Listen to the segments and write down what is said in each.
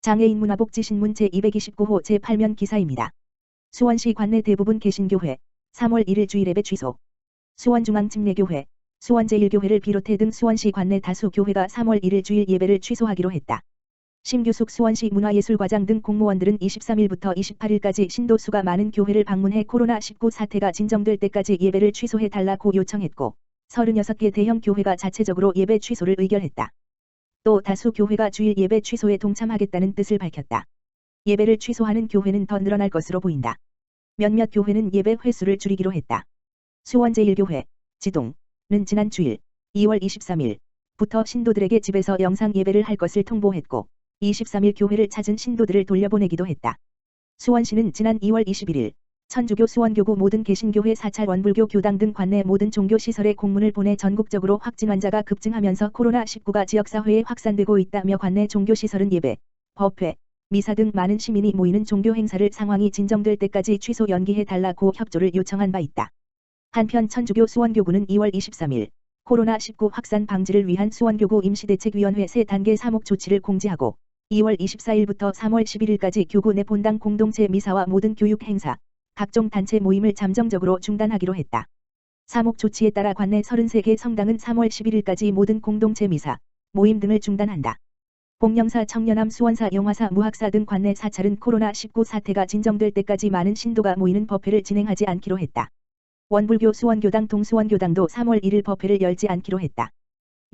장애인 문화복지신문 제229호 제8면 기사입니다. 수원시 관내 대부분 개신교회 3월 1일 주일예배 취소. 수원중앙침례교회, 수원제1교회를 비롯해 등 수원시 관내 다수 교회가 3월 1일 주일 예배를 취소하기로 했다. 심규숙 수원시 문화예술과장 등 공무원들은 23일부터 28일까지 신도수가 많은 교회를 방문해 코로나19 사태가 진정될 때까지 예배를 취소해달라고 요청했고 36개 대형 교회가 자체적으로 예배 취소를 의결했다. 또 다수 교회가 주일 예배 취소에 동참하겠다는 뜻을 밝혔다. 예배를 취소하는 교회는 더 늘어날 것으로 보인다. 몇몇 교회는 예배 횟수를 줄이기로 했다. 수원제1교회, 지동는 지난 주일 2월 23일부터 신도들에게 집에서 영상 예배를 할 것을 통보했고 23일 교회를 찾은 신도들을 돌려보내기도 했다. 수원시는 지난 2월 21일 천주교 수원교구 모든 개신교회 사찰 원불교 교당 등 관내 모든 종교시설에 공문을 보내 전국적으로 확진 환자가 급증하면서 코로나19가 지역사회에 확산되고 있다며 관내 종교시설은 예배, 법회, 미사 등 많은 시민이 모이는 종교 행사를 상황이 진정될 때까지 취소 연기해달라고 협조를 요청한 바 있다. 한편 천주교 수원교구는 2월 23일 코로나19 확산 방지를 위한 수원교구 임시대책위원회 새 단계 사목 조치를 공지하고 2월 24일부터 3월 11일까지 교구 내 본당 공동체 미사와 모든 교육 행사, 각종 단체 모임을 잠정적으로 중단하기로 했다. 사목 조치에 따라 관내 33개 성당은 3월 11일까지 모든 공동체 미사, 모임 등을 중단한다. 복령사 청년암 수원사 영화사 무학사 등 관내 사찰은 코로나19 사태가 진정될 때까지 많은 신도가 모이는 법회를 진행하지 않기로 했다. 원불교 수원교당 동수원교당도 3월 1일 법회를 열지 않기로 했다.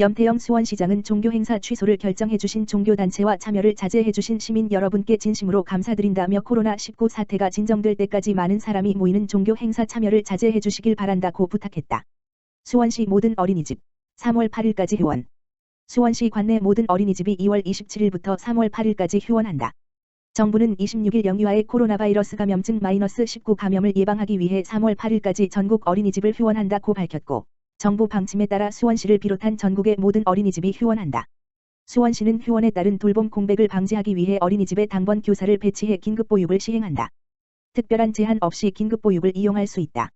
염태영 수원시장은 종교행사 취소를 결정해주신 종교단체와 참여를 자제해주신 시민 여러분께 진심으로 감사드린다며 코로나19 사태가 진정될 때까지 많은 사람이 모이는 종교행사 참여를 자제해주시길 바란다고 부탁했다. 수원시 모든 어린이집 3월 8일까지 휴원. 수원시 관내 모든 어린이집이 2월 27일부터 3월 8일까지 휴원한다. 정부는 26일 영유아의 코로나 바이러스 감염증 -19 감염을 예방하기 위해 3월 8일까지 전국 어린이집을 휴원한다고 밝혔고 정부 방침에 따라 수원시를 비롯한 전국의 모든 어린이집이 휴원한다. 수원시는 휴원에 따른 돌봄 공백을 방지하기 위해 어린이집에 당번 교사를 배치해 긴급보육을 시행한다. 특별한 제한 없이 긴급보육을 이용할 수 있다.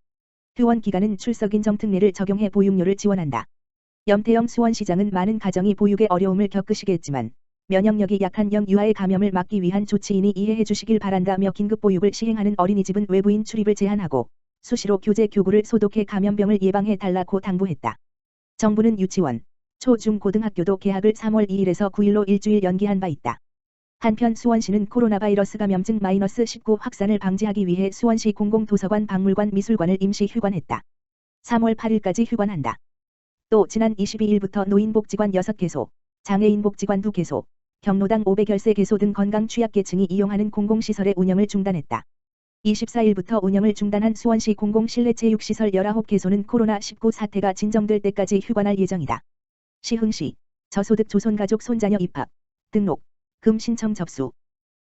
휴원 기간은 출석 인정 특례를 적용해 보육료를 지원한다. 염태영 수원시장은 많은 가정이 보육에 어려움을 겪으시겠지만 면역력이 약한 영유아의 감염을 막기 위한 조치이니 이해해 주시길 바란다며 긴급보육을 시행하는 어린이집은 외부인 출입을 제한하고 수시로 교재 교구를 소독해 감염병을 예방해 달라고 당부했다. 정부는 유치원, 초, 중, 고등학교도 개학을 3월 2일에서 9일로 일주일 연기한 바 있다. 한편 수원시는 코로나 바이러스 감염증 -19 확산을 방지하기 위해 수원시 공공도서관, 박물관, 미술관을 임시 휴관했다. 3월 8일까지 휴관한다. 또 지난 22일부터 노인복지관 6개소, 장애인복지관 2개소, 경로당 513개소 등 건강 취약계층이 이용하는 공공시설의 운영을 중단했다. 24일부터 운영을 중단한 수원시 공공실내체육시설 19개소는 코로나19 사태가 진정될 때까지 휴관할 예정이다. 시흥시, 저소득 조선가족 손자녀 입학, 등록, 금 신청 접수.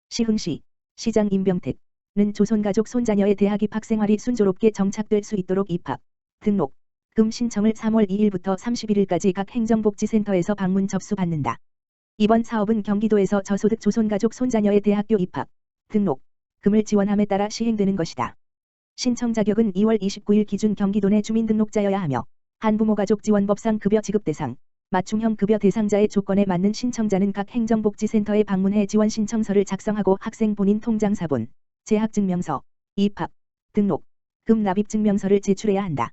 시흥시, 시장 임병택는 조선가족 손자녀의 대학 입학 생활이 순조롭게 정착될 수 있도록 입학, 등록, 금 신청을 3월 2일부터 31일까지 각 행정복지센터에서 방문 접수받는다. 이번 사업은 경기도에서 저소득 조선가족 손자녀의 대학교 입학, 등록, 금을 지원함에 따라 시행되는 것이다. 신청 자격은 2월 29일 기준 경기도 내 주민등록자여야 하며 한부모가족 지원법상 급여 지급 대상, 맞춤형 급여 대상자의 조건에 맞는 신청자는 각 행정복지센터에 방문해 지원 신청서를 작성하고 학생 본인 통장사본, 재학증명서, 입학, 등록, 금 납입증명서를 제출해야 한다.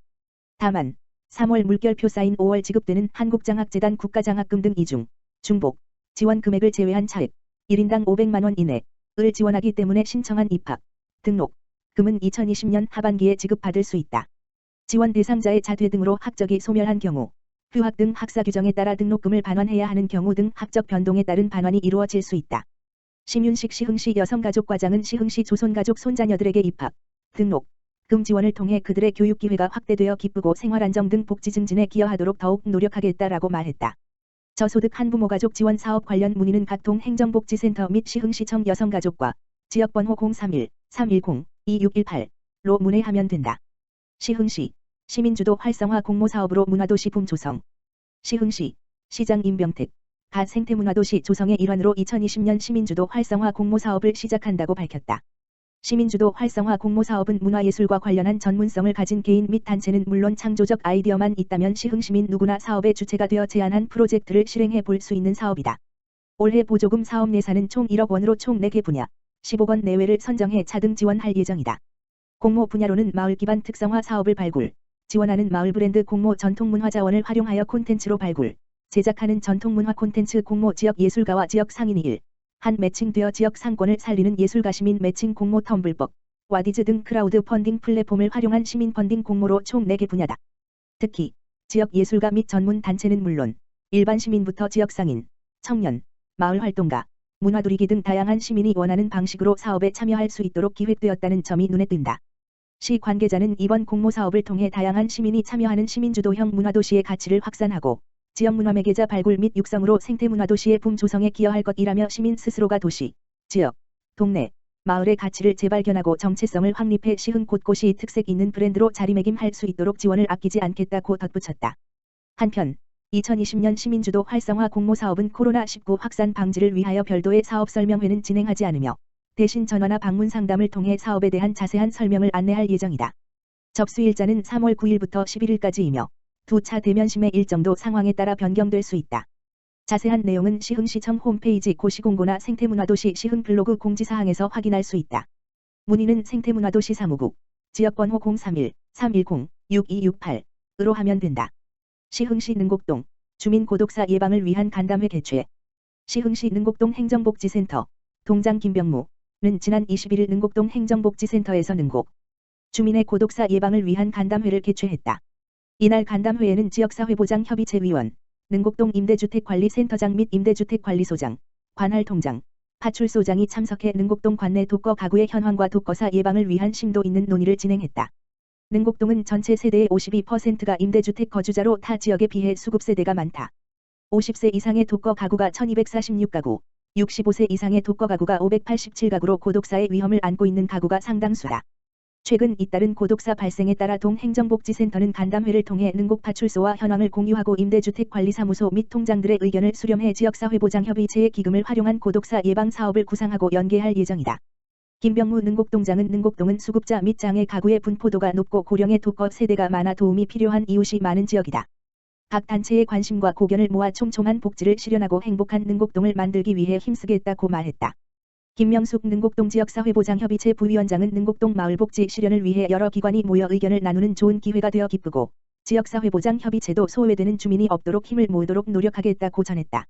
다만 3월 물결표 사인 5월 지급되는 한국장학재단 국가장학금 등 이중, 중복, 지원 금액을 제외한 차액 1인당 500만 원 이내를 지원하기 때문에 신청한 입학, 등록, 금은 2020년 하반기에 지급받을 수 있다. 지원 대상자의 자퇴 등으로 학적이 소멸한 경우, 휴학 등 학사 규정에 따라 등록금을 반환해야 하는 경우 등 학적 변동에 따른 반환이 이루어질 수 있다. 심윤식 시흥시 여성가족과장은 시흥시 조선가족 손자녀들에게 입학, 등록, 금 지원을 통해 그들의 교육 기회가 확대되어 기쁘고 생활 안정 등 복지 증진에 기여하도록 더욱 노력하겠다라고 말했다. 저소득 한부모가족 지원 사업 관련 문의는 각 동행정복지센터 및 시흥시청 여성가족과 지역번호 031-310-2618로 문의하면 된다. 시흥시, 시민주도 활성화 공모사업으로 문화도시 붐 조성. 시흥시, 시장 임병택, 가 생태문화도시 조성의 일환으로 2020년 시민주도 활성화 공모사업을 시작한다고 밝혔다. 시민주도 활성화 공모사업은 문화예술과 관련한 전문성을 가진 개인 및 단체는 물론 창조적 아이디어만 있다면 시흥시민 누구나 사업의 주체가 되어 제안한 프로젝트를 실행해 볼 수 있는 사업이다. 올해 보조금 사업 예산은 총 1억 원으로 총 4개 분야 15억 원 내외를 선정해 차등 지원할 예정이다. 공모 분야로는 마을 기반 특성화 사업을 발굴, 지원하는 마을 브랜드 공모 전통문화 자원을 활용하여 콘텐츠로 발굴, 제작하는 전통문화 콘텐츠 공모 지역 예술가와 지역 상인이 한 매칭되어 지역 상권을 살리는 예술가 시민 매칭 공모 텀블벅, 와디즈 등 크라우드 펀딩 플랫폼을 활용한 시민 펀딩 공모로 총 4개 분야다. 특히 지역 예술가 및 전문 단체는 물론 일반 시민부터 지역 상인, 청년, 마을 활동가, 문화두리기 등 다양한 시민이 원하는 방식으로 사업에 참여할 수 있도록 기획되었다는 점이 눈에 띈다. 시 관계자는 이번 공모 사업을 통해 다양한 시민이 참여하는 시민주도형 문화도시의 가치를 확산하고 지역 문화 매개자 발굴 및 육성으로 생태문화도시의 붐 조성에 기여할 것이라며 시민 스스로가 도시, 지역, 동네, 마을의 가치를 재발견하고 정체성을 확립해 시흥 곳곳이 특색 있는 브랜드로 자리매김할 수 있도록 지원을 아끼지 않겠다고 덧붙였다. 한편 2020년 시민주도 활성화 공모사업은 코로나19 확산 방지를 위하여 별도의 사업 설명회는 진행하지 않으며 대신 전화나 방문 상담을 통해 사업에 대한 자세한 설명을 안내할 예정이다. 접수일자는 3월 9일부터 11일까지이며 두 차 대면 심의 일정도 상황에 따라 변경될 수 있다. 자세한 내용은 시흥시청 홈페이지 고시공고나 생태문화도시 시흥 블로그 공지사항에서 확인할 수 있다. 문의는 생태문화도시 사무국, 지역번호 031-310-6268으로 하면 된다. 시흥시 능곡동, 주민 고독사 예방을 위한 간담회 개최. 시흥시 능곡동 행정복지센터, 동장 김병무는 지난 21일 능곡동 행정복지센터에서 능곡 주민의 고독사 예방을 위한 간담회를 개최했다. 이날 간담회에는 지역사회보장협의체위원, 능곡동 임대주택관리센터장 및 임대주택관리소장, 관할통장, 파출소장이 참석해 능곡동 관내 독거 가구의 현황과 독거사 예방을 위한 심도 있는 논의를 진행했다. 능곡동은 전체 세대의 52%가 임대주택 거주자로 타 지역에 비해 수급세대가 많다. 50세 이상의 독거 가구가 1246가구, 65세 이상의 독거 가구가 587가구로 고독사의 위험을 안고 있는 가구가 상당수다. 최근 잇따른 고독사 발생에 따라 동행정복지센터는 간담회를 통해 능곡 파출소와 현황을 공유하고 임대주택관리사무소 및 통장들의 의견을 수렴해 지역사회보장협의체의 기금을 활용한 고독사 예방 사업을 구상하고 연계할 예정이다. 김병무 능곡동장은 능곡동은 수급자 및 장애 가구의 분포도가 높고 고령의 독거 세대가 많아 도움이 필요한 이웃이 많은 지역이다. 각 단체의 관심과 고견을 모아 촘촘한 복지를 실현하고 행복한 능곡동을 만들기 위해 힘쓰겠다고 말했다. 김명숙 능곡동 지역사회보장협의체 부위원장은 능곡동 마을복지 실현을 위해 여러 기관이 모여 의견을 나누는 좋은 기회가 되어 기쁘고 지역사회보장협의체도 소외되는 주민이 없도록 힘을 모으도록 노력하겠다고 전했다.